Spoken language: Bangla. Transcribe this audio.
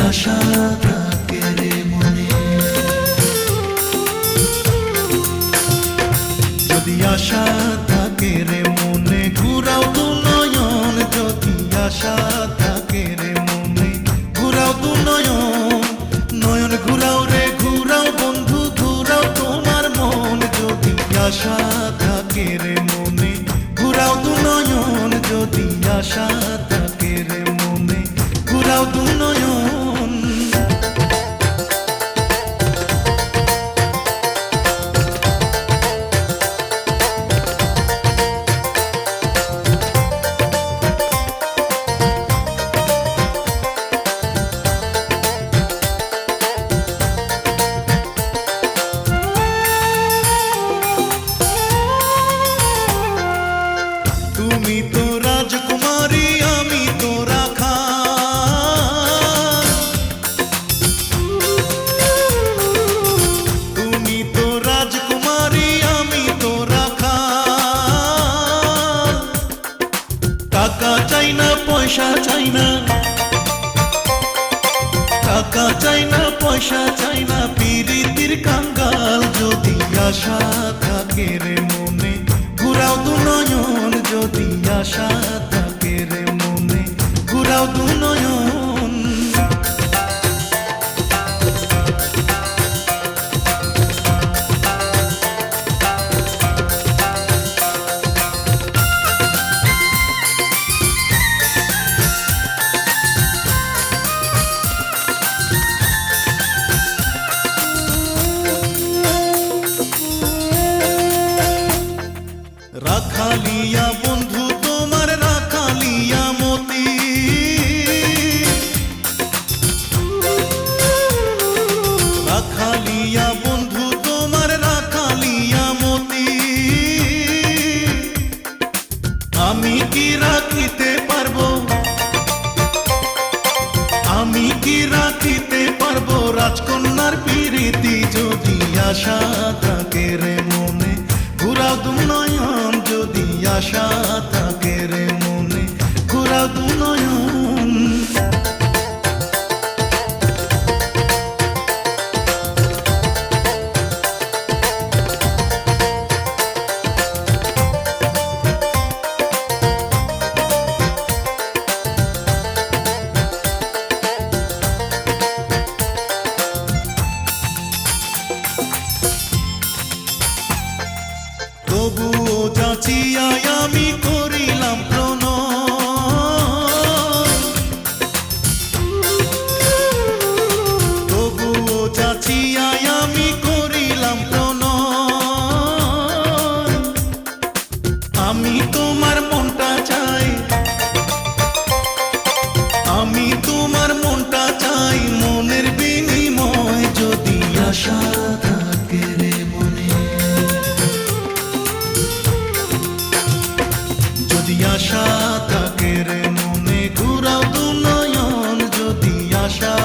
আশা থাকে রে মনে, যদি আশা থাকে রে মনে, ঘুরাও দু নয়ন, যদি আশা থাকে রে মনে, ঘুরাও দু নয়ন, নয়ন ঘুরাও রে ঘুরাও বন্ধু, ঘুরাও তোমার মন, যদি আশা থাকে রে মনে, ঘুরাও দু নয়ন, যদি আশা থাকে রে মনে, ঘুরাও দু নয়ন। তুমি তো রাজকুমারী, আমি তো রাখা, তুমি তো রাজকুমারী, আমি তো রাখা, টাকা চাই না পয়সা চাই না, টাকা চাই না পয়সা চাই না, পিরিতির কাঙ্গাল, যদি আশা থাকে রে মনে, ঘুরাও দু নয়ন, যদি আশা থাকে রে মনে, ঘুরাও দু নয়ন। রাখালিয়া বন্ধু তোমার, রাখালিয়া মতি, রাখালিয়া বন্ধু তোমার, রাখালিয়া মতি, আমি কি রাখিতে পারবো, আমি কি রাখিতে পারবো রাজকন্যার প্রীতি, যদি আশা থাকে রে মনে, ঘুরাও দু নয়ন, যদি আশা থাকে রে মনে, ঘুরাও দু নয়ন। তবুও যাচিয়াই আমি করিলাম প্রণয়, তবুও যাচিয়াই আমি করিলাম প্রণয়, আমি তোমার মনটা চাই, আমি তোমার মনটা চাই, মনের বিনিময়, যদি আশা থাকে রে মনে, যদি আশা থাকে রে মনে, ঘুরাও দু নয়ন, যদি আশা